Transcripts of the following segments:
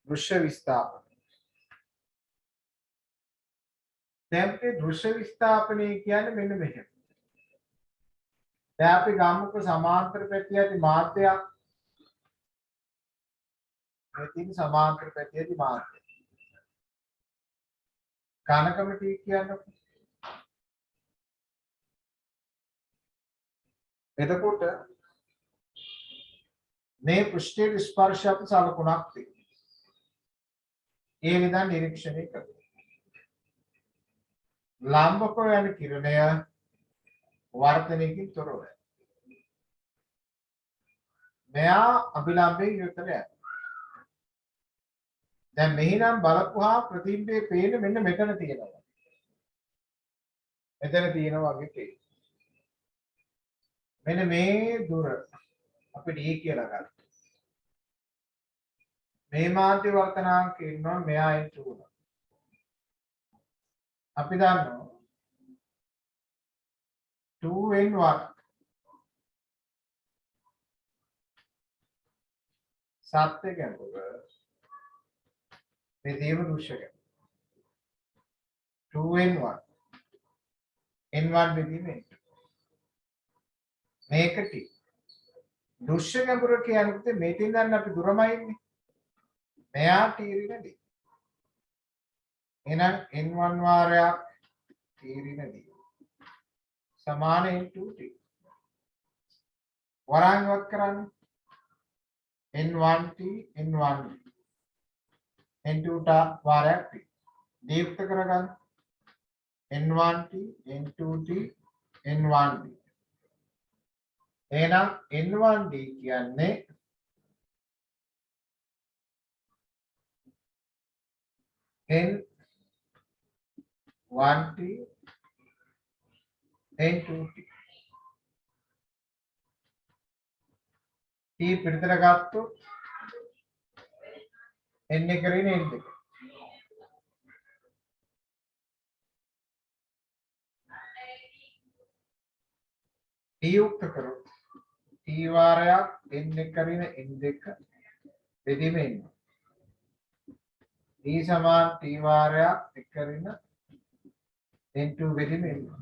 දෘශ්‍ය විස්ථාපන. දැන් මේ දෘශ්‍ය විස්ථාපනය කියන්නේ මෙන්න මෙහෙම. දැන් අපි ගමුකෝ සමාන්තර පැතිය ඇති මාධ්‍යයක්. මේ තියෙන සමාන්තර පැතිය ඇති මාධ්‍ය. ඝනකම T කියන්නේ. එතකොට මේ පෘෂ්ඨයේ ස්පර්ශයට සලකුණක් තියෙනවා. ඒ විදිහ නිරීක්ෂණය කරනවා. ලම්බක යන කිරණය වර්ධනයකින් තොරව. මෙයා අභිලම්බයෙන් යුක්තද යනවා. දැන් මෙහිනම් බලපුවා ප්‍රතිබිම්බයේ පේන මෙන්න මෙතන තියෙනවා. මෙතන තියෙනවා වගේ පේනවා. මෙන්න මේ දුර අපි D කියලා ගන්න. මේ මාධ්‍ය වර්තනාංක ඉන්නවා මෙයා n2 උනා. අපි දන්නවා 2n1 සත්‍ය ගැඹුර මේ දේව දෘශ්‍ය ගැඹුර 2n1 n1 බෙදීමෙන් මේකට දෘශ්‍ය ගැඹුර කියන්නේ මේකෙන් ගන්න අපි දුරමයි ඉන්නේ මෙයා තීරිනදී එහෙනම් n1 වාරයක් තීරිනදී සමාන n2t වරාංගවත් කරන්නේ n1t n1t n2t වාරයක් t දීප්ත කරගන්න n1t n2t n1t එහෙනම් n1d කියන්නේ n1t n2t t පිටතට ගත්තොත් n එක රින n දෙක t යුක්ත කරොත් t වාරයක් n එක රින n දෙක බෙදීම එනවා t සමාන t වාරයක් එක රින n2 බෙදීම එනවා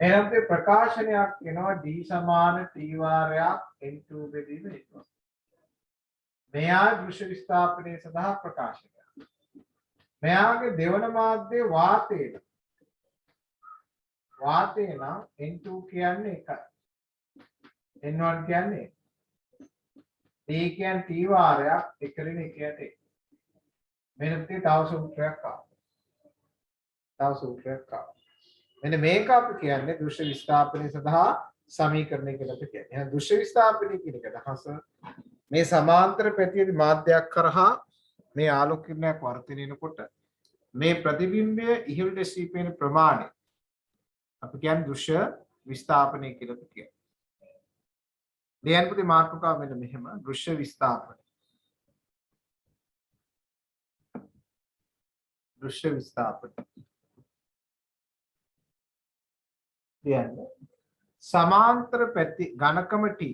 එහෙනම් මේ ප්‍රකාශනයක් වෙනවා d සමාන t වාරයක් n2 බෙදීම එනවා මෙයා දෘශ්‍ය විස්ථාපනයේ සඳහා ප්‍රකාශනයක් මෙයාගේ දෙවන මාධ්‍යයේ වාතේ නම් n2 කියන්නේ එකයි n1 කියන්නේ t කියන්නේ t වාරයක් එක රින එකයට මෙන්න තව සූත්‍රයක් ආවා මෙන්න මේක අපි කියන්නේ දෘශ්‍ය විස්ථාපනය සඳහා සමීකරණය කියලා අපි කියන්නේ. එහෙනම් දෘශ්‍ය විස්ථාපනය කියන එක දහස මේ සමාන්තර පැතියේදී මාධ්‍යයක් කරහා මේ ආලෝක කිරණයක් වර්ධනය වෙනකොට මේ ප්‍රතිබිම්බය ඉහළට සීපෙන ප්‍රමාණය අපි කියන්නේ දෘශ්‍ය විස්ථාපනය කියලා අපි කියන්නේ. දෙයන්පති මාතෘකාව මෙන්න මෙහෙම දෘශ්‍ය විස්ථාපනය. දෘශ්‍ය විස්ථාපනය කියන්නේ සමාන්තර පැති ඝනකම T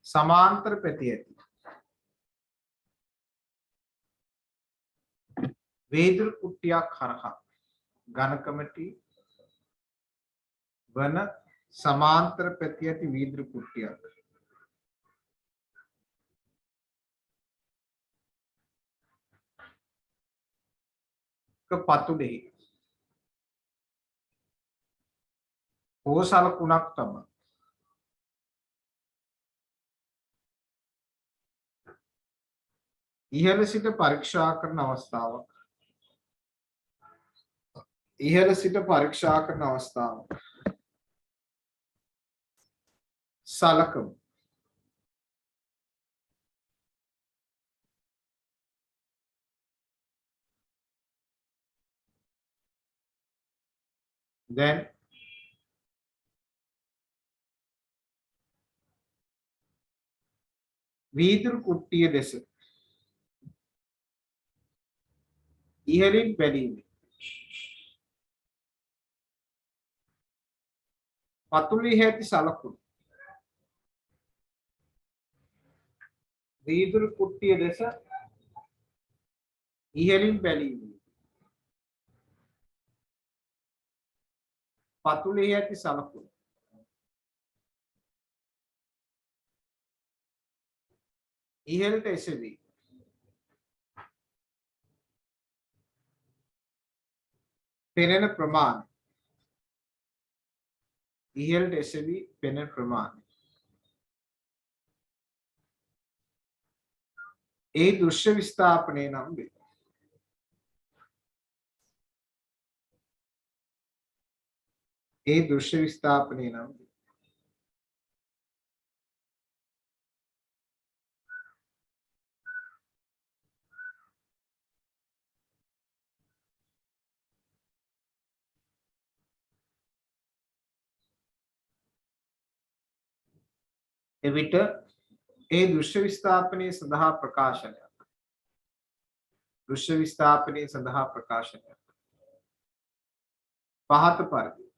සමාන්තර පැති ඇති වේදුරු කුට්ටියක් හරහා ඝනකම T වන සමාන්තර පැති ඇති වීදුරු කුට්ටියක් පතුලේ ඕසලකුණක් තමයි ඉහළ සිට පරීක්ෂා කරන අවස්ථාවක් සලකමු then වීදුරු කුට්ටිය දෙස ඉහළින් බැලීම පතුලේ ඇති සලකුණු වීදුරු කුට්ටිය දෙස ඉහළින් බැලීම. පතුලේ ඇති සලකුණු ඉහළට එසවි. පෙනෙන ප්‍රමාණය ඉහළට එසවි පෙනෙන ප්‍රමාණය. ඒ දෘශ්‍ය විස්ථාපනය නම් වේ. ඒ දෘශ්‍ය විස්ථාපනය නම් වේ. එවිට ඒ දෘශ්‍ය විස්ථාපනය සඳහා ප්‍රකාශනයක්. දෘශ්‍ය විස්ථාපනය සඳහා ප්‍රකාශනයක්. පහත පරිදි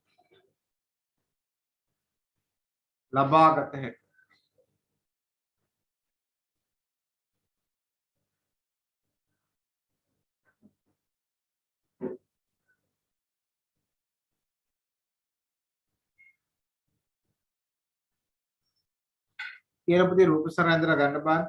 ලබාගත හැක. කියන පුතේ රූප සරණ ඇඳලා ගන්න බෑ.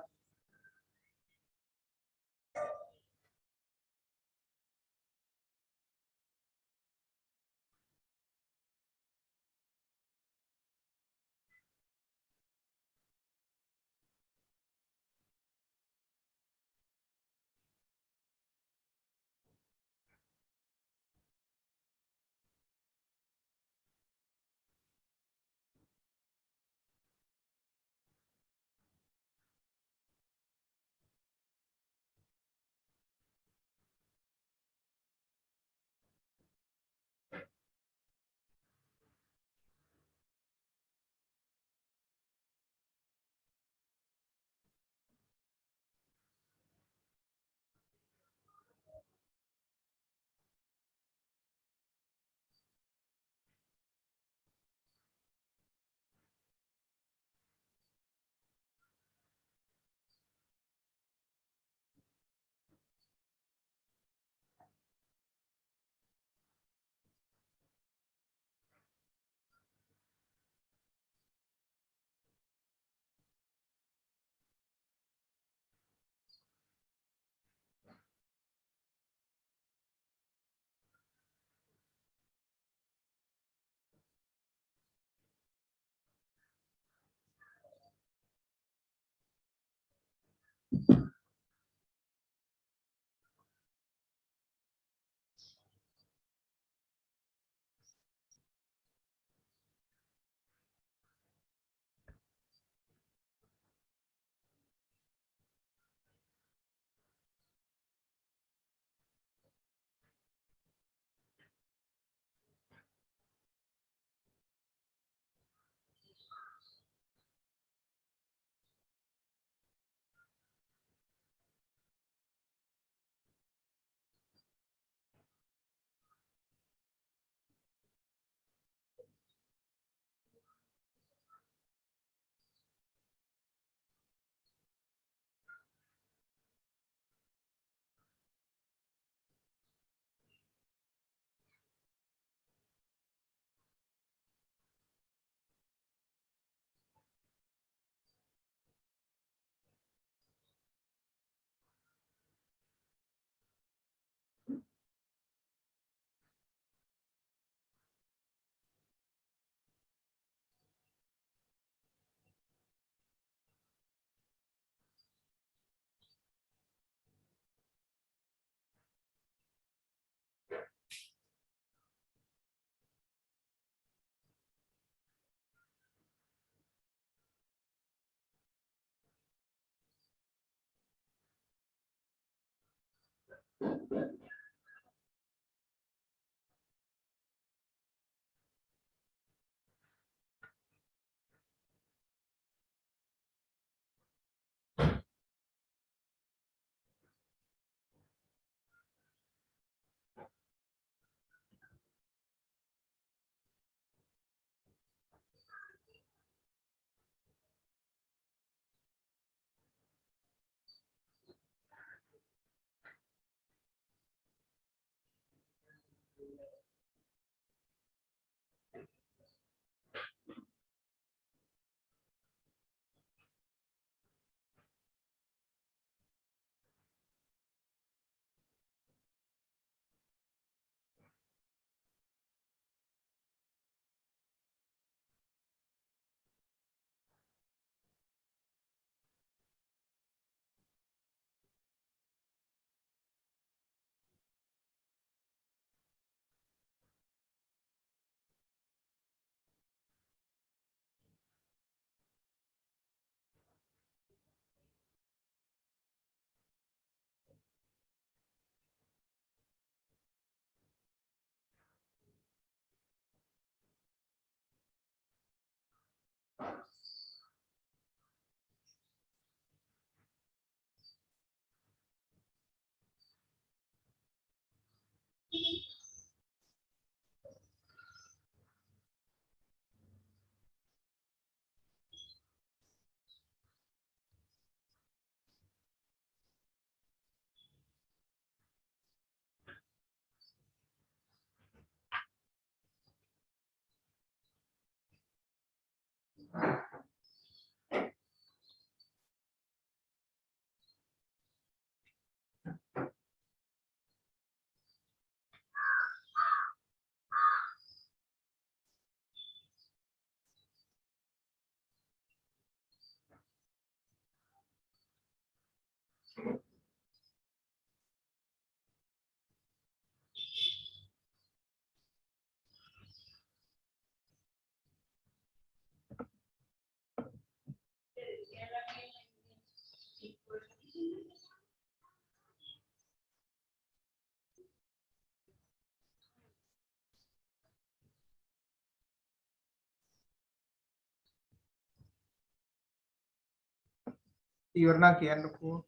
ඉවරනා කියන්නකෝ.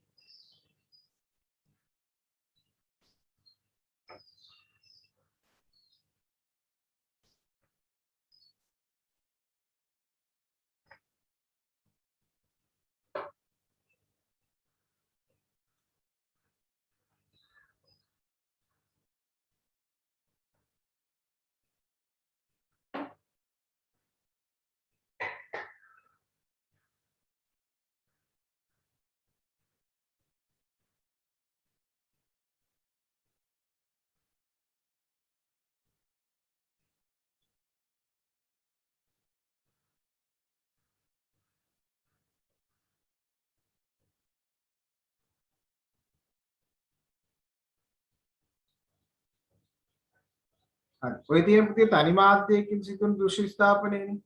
හරි. ඔය තියෙන පුතේ තනි මාධ්‍යයකින් සිදුවන දෘශ්‍ය විස්ථාපනයනේ.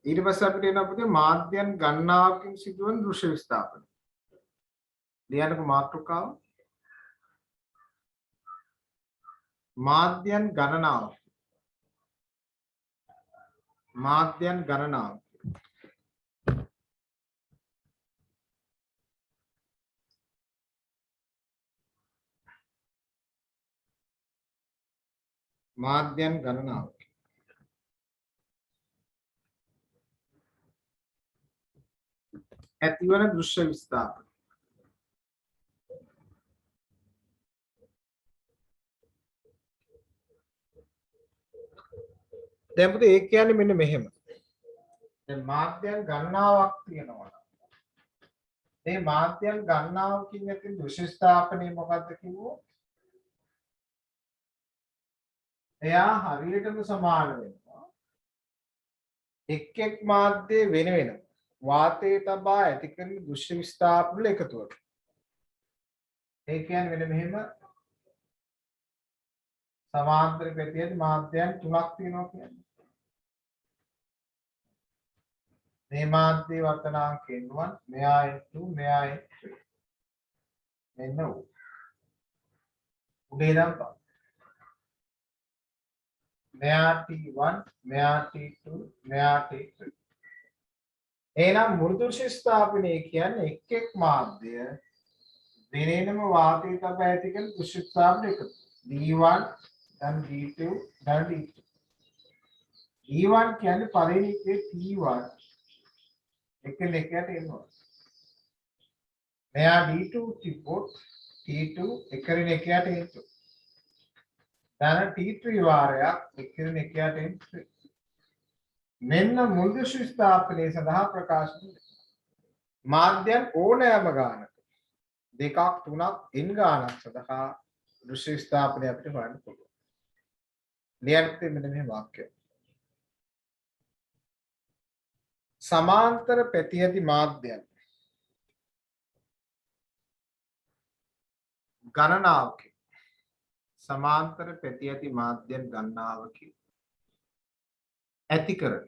ඊට පස්සේ අපිට එනවා පුතේ මාධ්‍යයන් ගණනාවකින් සිදුවන දෘශ්‍ය විස්ථාපනය. ලියන්නකෝ මාතෘකාව. මාධ්‍යයන් ගණනාව. මාධ්‍යයන් ගණනාව. මාධ්‍යයන් ගණනාව. ඇතිවන දෘශ්‍ය විස්ථාපන. දැන් පුතේ ඒ කියන්නේ මෙන්න මෙහෙම. දැන් මාධ්‍යයන් ගණනාවක් තියෙනවා. මේ මාධ්‍යයන් ගණනාවකින් ඇති දෘශ්‍ය ස්ථාපනය මොකක්ද කිව්වොත් එයා හරියටම සමාන වෙනවා එක් මාධ්‍ය වෙන වෙන වාතයේ තබා ඇති කරන දෘශ්‍ය විස්ථාපන වල එකතුවට. ඒ කියන්නේ මෙන්න මෙහෙම සමාන්තර පැතියේදී මාධ්‍යයන් තුනක් තියෙනවා කියන්නේ. මේ මාධ්‍ය වර්තනාංක n1 මෙයා n2 මෙයා n3 මෙන්න උඩේ නම් මෙයා t1 මෙයා t2 මෙයා t3. එහෙනම් මෘදු ශිස්ථාපනය කියන්නේ එක් මාධ්‍ය වෙනම වාතයේ තබා ඇති කරන දෘශ්‍ය ස්ථාපන එකතු. d1 then d2 then d3. d1 කියන්නේ පළවෙනි එකේ t1 එක ලෙකයට එනවා. මෙයා d2 තිබ්බොත් t2 එකරින් එකයට එනවා. දැන් t3 වාරයක් එකරින් එකයට එනවා. මෙන්න මුල්දු ශිස්ථාපනයේ සඳහා ප්‍රකාශ වෙනවා. මාධ්‍යයන් ඕනෑම ගානක දෙකක් තුනක් n ගානක් සඳහා දෘශ්‍ය ස්ථාපනය අපිට හොයන්න පුළුවන්. ලියන්න මෙන්න මේ වාක්‍යය. සමාන්තර පැති ඇති මාධ්‍යයන් ගණනාවකින් සමාන්තර පැති ඇති මාධ්‍යයන් ගණනාවකින් ඇති කරන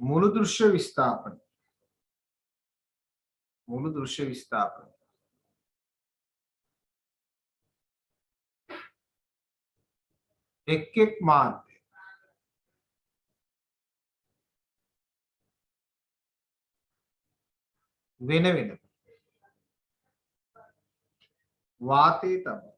මුළු දෘශ්‍ය විස්ථාපන එක් මාධ්‍ය වෙන වෙන වාතයේ තබා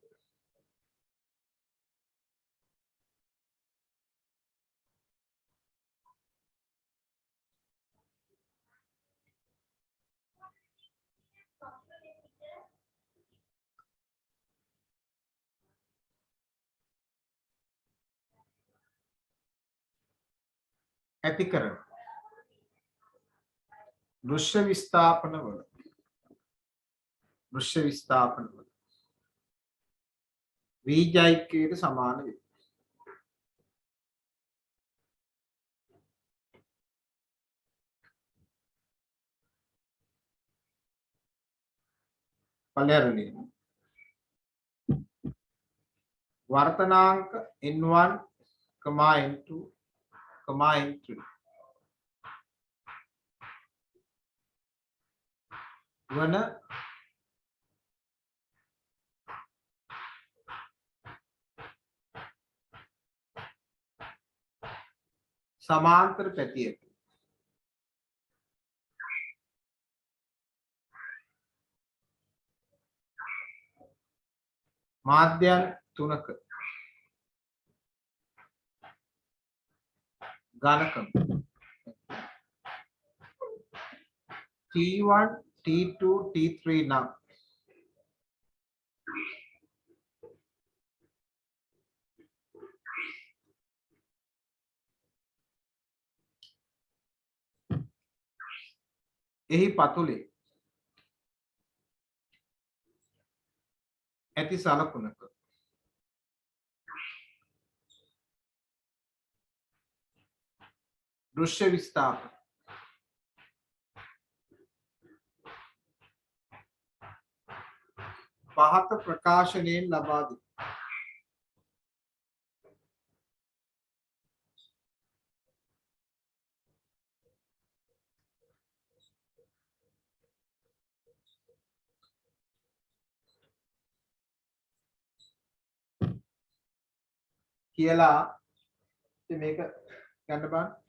ඇති කරන දෘශ්‍ය විස්ථාපන වල වීජයිකයට සමාන වේ. පළවෙනි වර්තනාංක n1, n2, n3 වන සමාන්තර පැතියක මාධ්‍යයන් තුනක ඝනකම T1 T2 T3 නම් එහි පතුලේ ඇති සලකුණක දෘශ්‍ය විස්ථාපන පහත ප්‍රකාශනයෙන් ලබා දී කියලා ඉතින් මේක ගන්න බලන්න.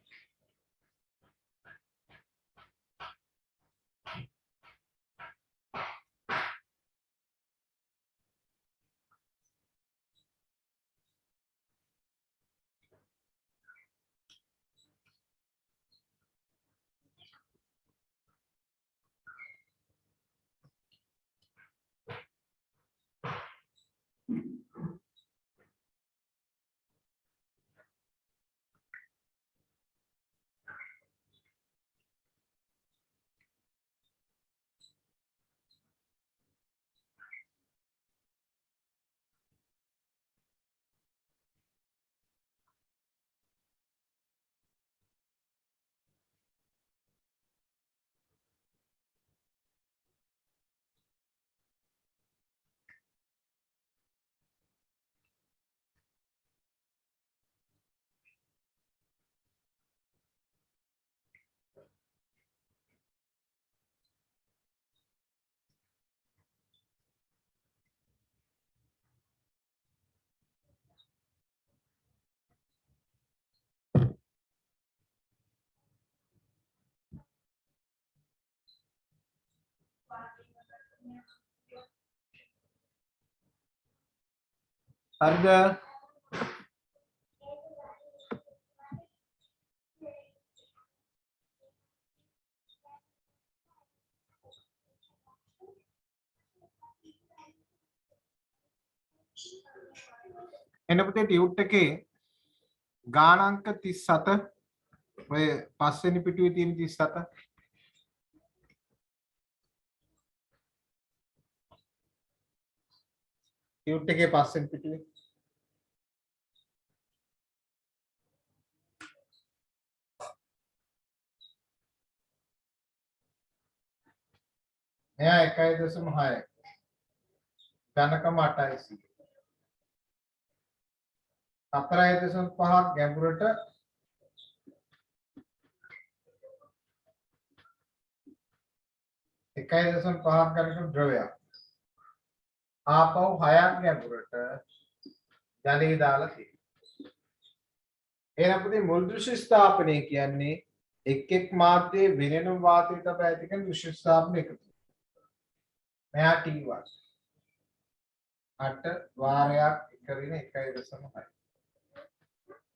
හරිද? එන්න පුතේ ටියුට් එකේ ගාණාංක 37 ඔය පස්වෙනි පිටුවේ තියෙන 37 ටියුට් එකේ පස්වෙනි පිටුවේ මෙයා 1.6 ඝනකම 8යි 4.5ක් ගැඹුරට එකයි දශම පහක් ගණනක ද්‍රවයක් ආපහු 6ක් ගැඹුරට ජලයේ දාලා තියෙනවා. එහෙනම් පුතේ මුල් දෘශ්‍ය ස්ථාපනය කියන්නේ එක් එක් මාධ්‍යයේ වෙනෙන වාතය තබා ඇති කරන දෘශ්‍ය ස්ථාපන එකතු. මෙයා T1 8 වාරයක් එකරින 1.6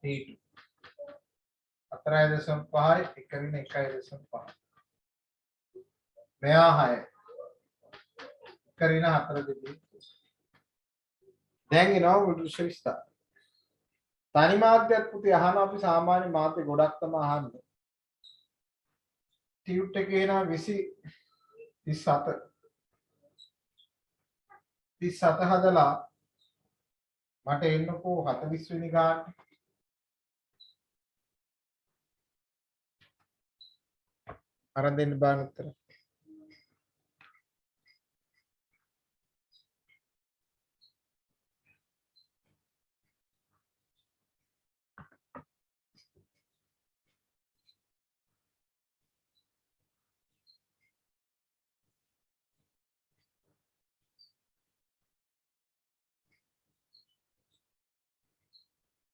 T2 4.5 එකරින 1.5 මෙයා 6 එකරින 4 දෙකේ දැන් එනවා මුල් දෘශ්‍ය විස්තර. තනි මාධ්‍යයක් පුතේ අහන අපි සාමාන්‍ය මාධ්‍ය ගොඩක් තමයි අහන්නේ. ටියුට් එකේ නා 37 හදලා මට එන්නකෝ 40 වෙනි ගාන. අරන් දෙන්න බාන උත්තර.